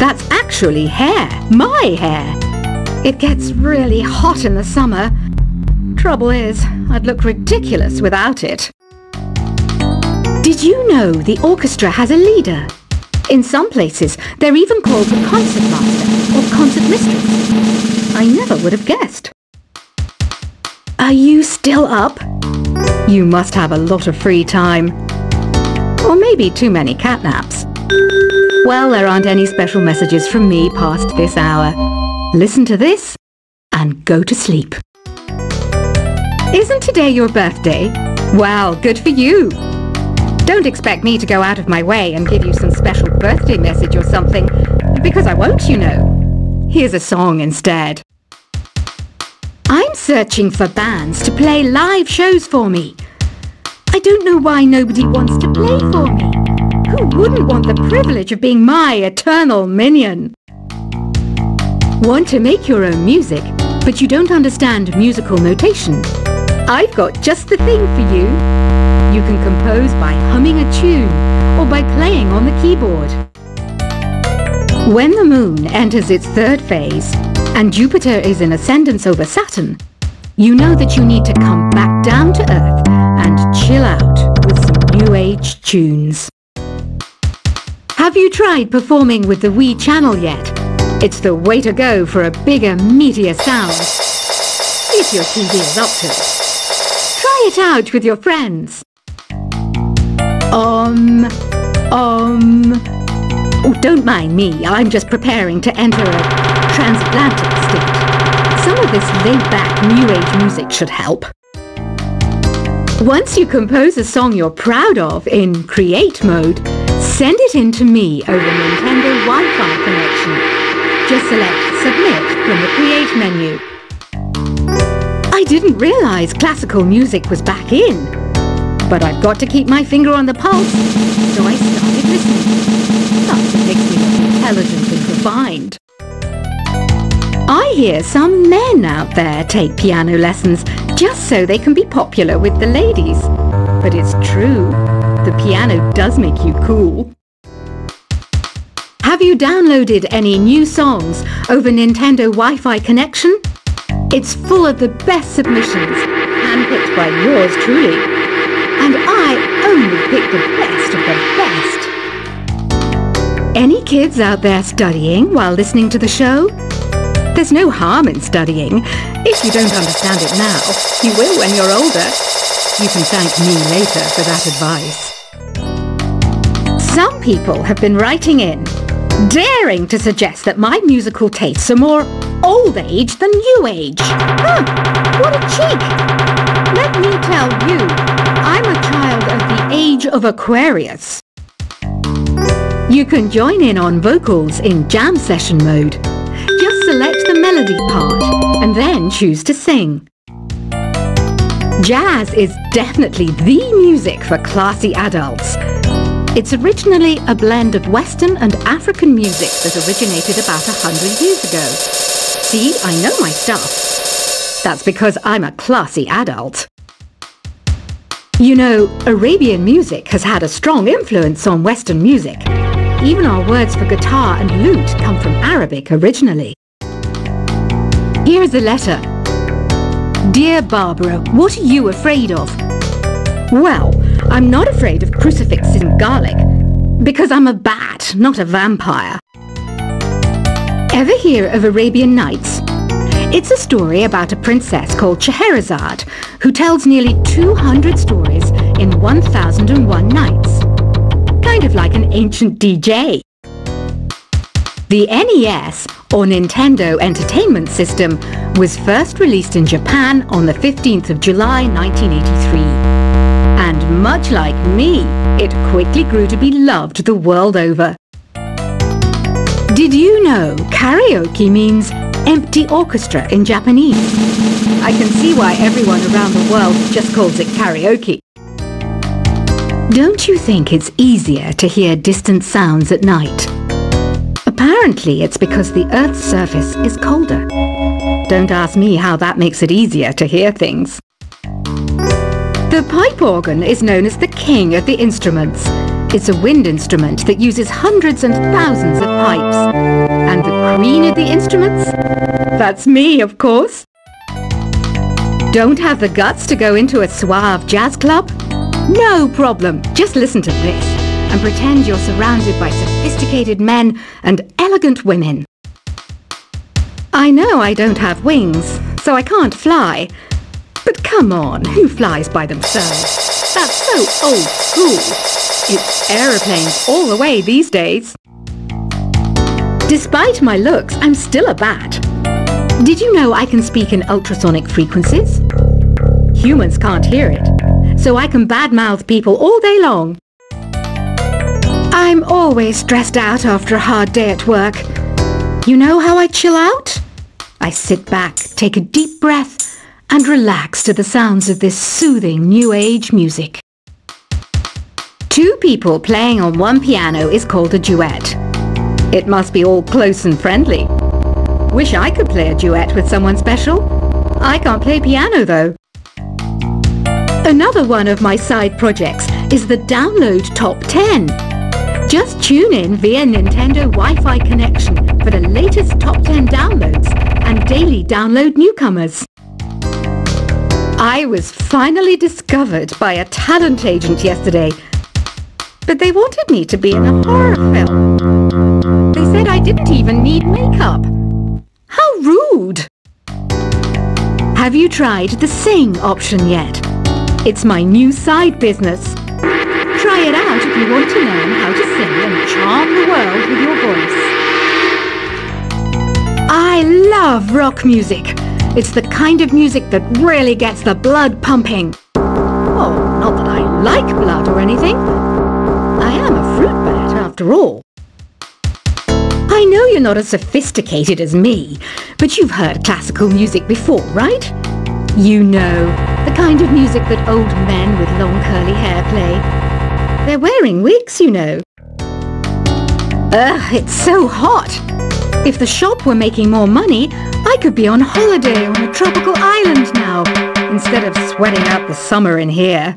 That's actually hair. My hair. It gets really hot in the summer. Trouble is, I'd look ridiculous without it. Did you know the orchestra has a leader? In some places, they're even called the concert master or concert mistress. I never would have guessed. Are you still up? You must have a lot of free time. Or maybe too many catnaps. Well, there aren't any special messages from me past this hour. Listen to this and go to sleep. Isn't today your birthday? Well, good for you. Don't expect me to go out of my way and give you some special birthday message or something, because I won't, you know. Here's a song instead. I'm searching for bands to play live shows for me. I don't know why nobody wants to play for me. Who wouldn't want the privilege of being my eternal minion? Want to make your own music, but you don't understand musical notation? I've got just the thing for you. You can compose by humming a tune or by playing on the keyboard. When the moon enters its third phase and Jupiter is in ascendance over Saturn, you know that you need to come back down to Earth and chill out with some new age tunes. Have you tried performing with the Wii channel yet? It's the way to go for a bigger, meatier sound. If your TV is up to it. Try it out with your friends. Oh, don't mind me. I'm just preparing to enter a transatlantic state. Some of this laid-back, new-age music should help. Once you compose a song you're proud of in Create mode, send it in to me over Nintendo Wi-Fi connection. Just select Submit from the Create menu. I didn't realize classical music was back in. But I've got to keep my finger on the pulse, so I started listening. Thus it makes me look intelligent and refined. I hear some men out there take piano lessons just so they can be popular with the ladies. But it's true, the piano does make you cool. Have you downloaded any new songs over Nintendo Wi-Fi connection? It's full of the best submissions, handpicked by yours truly. And I only pick the best of the best. Any kids out there studying while listening to the show? There's no harm in studying. If you don't understand it now, you will when you're older. You can thank me later for that advice. Some people have been writing in, daring to suggest that my musical tastes are more old age than new age. Huh, what a cheek! Let me tell you, I'm a child of the age of Aquarius. You can join in on vocals in jam session mode. Just select the melody part and then choose to sing. Jazz is definitely the music for classy adults. It's originally a blend of Western and African music that originated about 100 years ago. See, I know my stuff. That's because I'm a classy adult. You know, Arabian music has had a strong influence on Western music. Even our words for guitar and lute come from Arabic originally. Here's a letter. Dear Barbara, what are you afraid of? Well, I'm not afraid of crucifixes and garlic, because I'm a bat, not a vampire. Ever hear of Arabian Nights? It's a story about a princess called Scheherazade, who tells nearly 200 stories in 1001 nights. Kind of like an ancient DJ. The NES, or Nintendo Entertainment System, was first released in Japan on the 15th of July 1983. And much like me, it quickly grew to be loved the world over. Did you know karaoke means empty orchestra in Japanese? I can see why everyone around the world just calls it karaoke. Don't you think it's easier to hear distant sounds at night? Apparently it's because the Earth's surface is colder. Don't ask me how that makes it easier to hear things. The pipe organ is known as the king of the instruments. It's a wind instrument that uses hundreds and thousands of pipes. instruments? That's me, of course. Don't have the guts to go into a suave jazz club? No problem. Just listen to this and pretend you're surrounded by sophisticated men and elegant women. I know I don't have wings, so I can't fly. But come on, who flies by themselves? That's so old school. It's aeroplanes all the way these days. Despite my looks, I'm still a bat. Did you know I can speak in ultrasonic frequencies? Humans can't hear it, so I can badmouth people all day long. I'm always stressed out after a hard day at work. You know how I chill out? I sit back, take a deep breath, and relax to the sounds of this soothing new age music. Two people playing on one piano is called a duet. It must be all close and friendly. Wish I could play a duet with someone special. I can't play piano though. Another one of my side projects is the Download Top 10. Just tune in via Nintendo Wi-Fi connection for the latest top 10 downloads and daily download newcomers. I was finally discovered by a talent agent yesterday, but they wanted me to be in a horror film. They said I didn't even need makeup. How rude! Have you tried the Sing option yet? It's my new side business. Try it out if you want to learn how to sing and charm the world with your voice. I love rock music. It's the kind of music that really gets the blood pumping. Oh, not that I like blood or anything. I am a fruit bat after all. I know you're not as sophisticated as me, but you've heard classical music before, right? You know, the kind of music that old men with long curly hair play. They're wearing wigs, you know. Ugh, it's so hot. If the shop were making more money, I could be on holiday on a tropical island now, instead of sweating out the summer in here.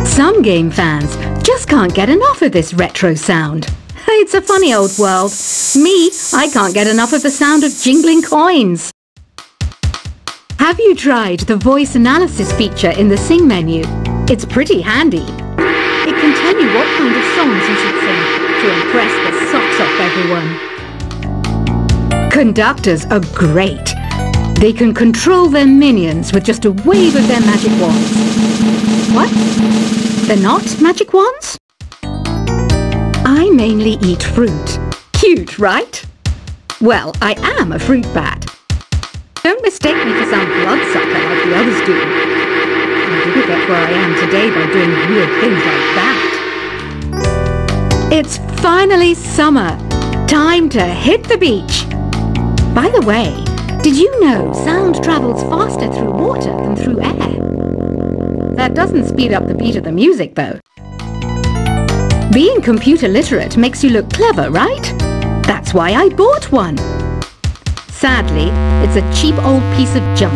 Some game fans just can't get enough of this retro sound. It's a funny old world. Me, I can't get enough of the sound of jingling coins. Have you tried the voice analysis feature in the Sing menu? It's pretty handy. It can tell you what kind of songs you should sing to impress the socks off everyone. Conductors are great. They can control their minions with just a wave of their magic wands. What? They're not magic wands? I mainly eat fruit. Cute, right? Well, I am a fruit bat. Don't mistake me for some bloodsucker like the others do. I didn't get where I am today by doing weird things like that. It's finally summer. Time to hit the beach. By the way, did you know sound travels faster through water than through air? That doesn't speed up the beat of the music, though. Being computer literate makes you look clever, right? That's why I bought one. Sadly, it's a cheap old piece of junk.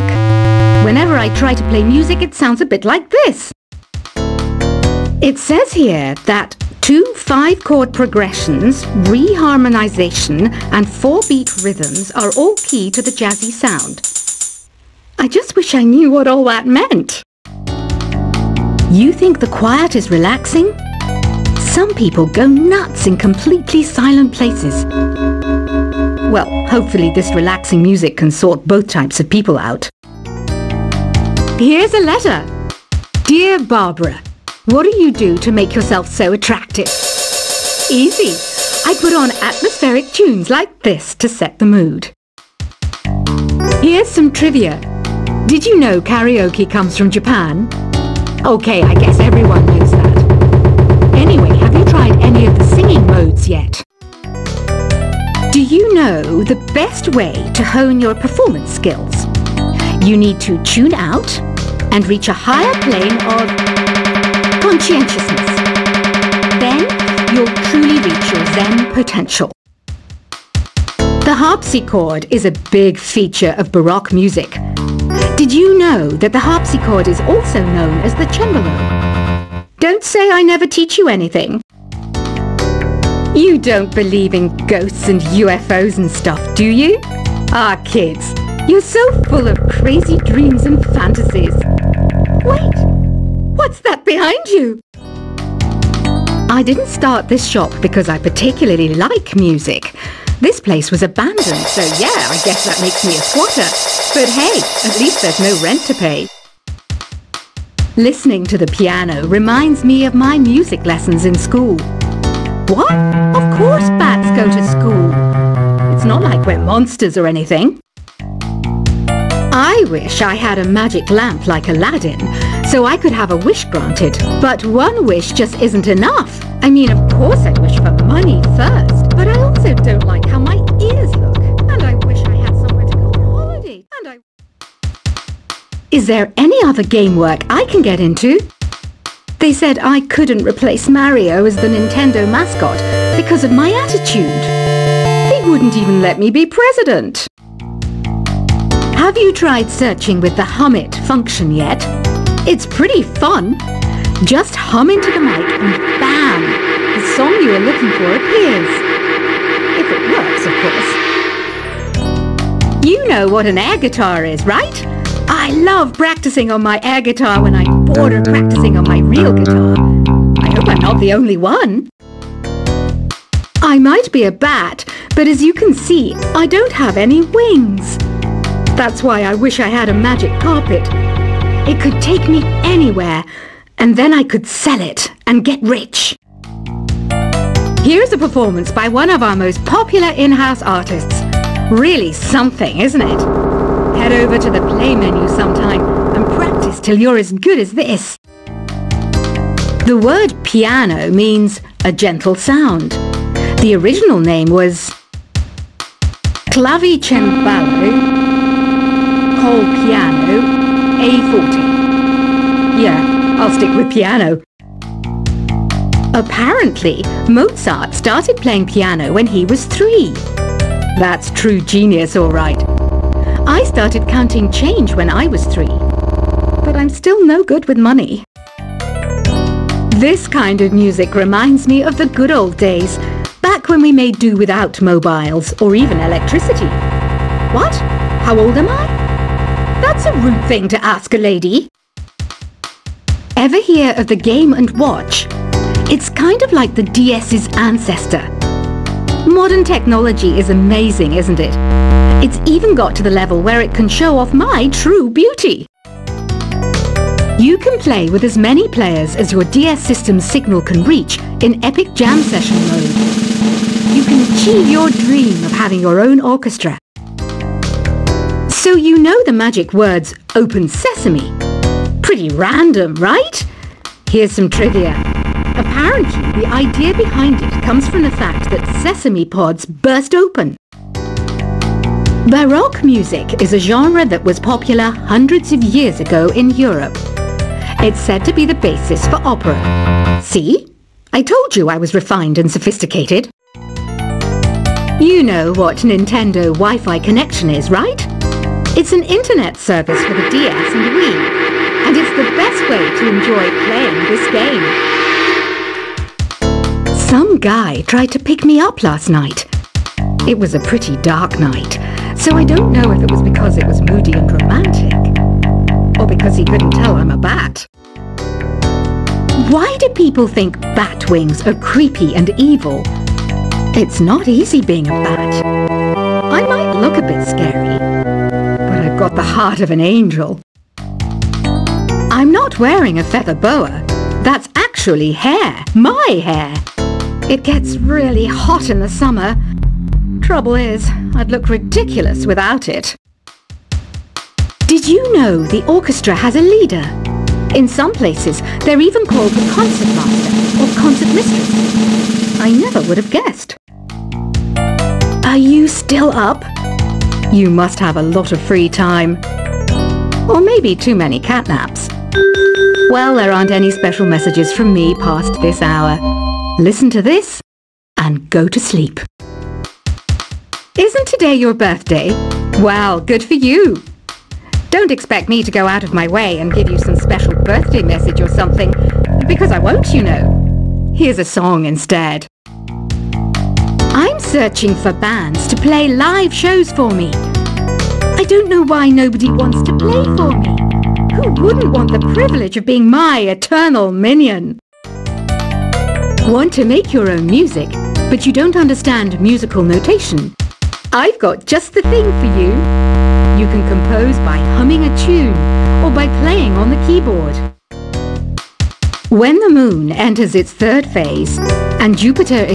Whenever I try to play music, it sounds a bit like this. It says here that 2 5-chord progressions, reharmonization, and 4-beat rhythms are all key to the jazzy sound. I just wish I knew what all that meant. You think the quiet is relaxing? Some people go nuts in completely silent places. Well, hopefully this relaxing music can sort both types of people out. Here's a letter. Dear Barbara, what do you do to make yourself so attractive? Easy. I put on atmospheric tunes like this to set the mood. Here's some trivia. Did you know karaoke comes from Japan? Okay, I guess everyone knows that. Anyway, have you tried any of the singing modes yet? Do you know the best way to hone your performance skills? You need to tune out and reach a higher plane of conscientiousness. Then you'll truly reach your Zen potential. The harpsichord is a big feature of Baroque music. Did you know that the harpsichord is also known as the cembalo? Don't say I never teach you anything. You don't believe in ghosts and UFOs and stuff, do you? Ah, kids, you're so full of crazy dreams and fantasies. Wait, what's that behind you? I didn't start this shop because I particularly like music. This place was abandoned, so yeah, I guess that makes me a squatter. But hey, at least there's no rent to pay. Listening to the piano reminds me of my music lessons in school. What? Of course bats go to school. It's not like we're monsters or anything. I wish I had a magic lamp like Aladdin, so I could have a wish granted. But one wish just isn't enough. I mean, of course I wish for money first, but I also don't like how my ears look. And I wish I had somewhere to go on holiday. Is there any other game work I can get into? They said I couldn't replace Mario as the Nintendo mascot because of my attitude. They wouldn't even let me be president. Have you tried searching with the Hum It function yet? It's pretty fun. Just hum into the mic and bam! The song you are looking for appears. If it works, of course. You know what an air guitar is, right? I love practicing on my air guitar when I'm bored of practicing on my real guitar. I hope I'm not the only one. I might be a bat, but as you can see, I don't have any wings. That's why I wish I had a magic carpet. It could take me anywhere, and then I could sell it and get rich. Here's a performance by one of our most popular in-house artists. Really something, isn't it? Head over to the play menu sometime and practice till you're as good as this. The word piano means a gentle sound. The original name was Clavicembalo col piano A forte. Yeah, I'll stick with piano. Apparently, Mozart started playing piano when he was 3. That's true genius, all right. I started counting change when I was 3, but I'm still no good with money. This kind of music reminds me of the good old days, back when we made do without mobiles or even electricity. What? How old am I? That's a rude thing to ask a lady. Ever hear of the Game & Watch? It's kind of like the DS's ancestor. Modern technology is amazing, isn't it? It's even got to the level where it can show off my true beauty. You can play with as many players as your DS system's signal can reach in Epic Jam Session mode. You can achieve your dream of having your own orchestra. So you know the magic words "Open Sesame." Pretty random, right? Here's some trivia. Apparently, the idea behind it comes from the fact that sesame pods burst open. Baroque music is a genre that was popular hundreds of years ago in Europe. It's said to be the basis for opera. See? I told you I was refined and sophisticated. You know what Nintendo Wi-Fi connection is, right? It's an internet service for the DS and Wii, and it's the best way to enjoy playing this game. Some guy tried to pick me up last night. It was a pretty dark night, so I don't know if it was because it was moody and romantic, or because he couldn't tell I'm a bat. Why do people think bat wings are creepy and evil? It's not easy being a bat. I might look a bit scary, but I've got the heart of an angel. I'm not wearing a feather boa. That's actually hair, my hair. It gets really hot in the summer. Trouble is, I'd look ridiculous without it. Did you know the orchestra has a leader? In some places, they're even called the concert master or concert mistress. I never would have guessed. Are you still up? You must have a lot of free time. Or maybe too many catnaps. Well, there aren't any special messages from me past this hour. Listen to this and go to sleep. Isn't today your birthday? Well, good for you. Don't expect me to go out of my way and give you some special birthday message or something, because I won't, you know. Here's a song instead. I'm searching for bands to play live shows for me. I don't know why nobody wants to play for me. Who wouldn't want the privilege of being my eternal minion? Want to make your own music, but you don't understand musical notation? I've got just the thing for you. You can compose by humming a tune or by playing on the keyboard. When the moon enters its third phase and Jupiter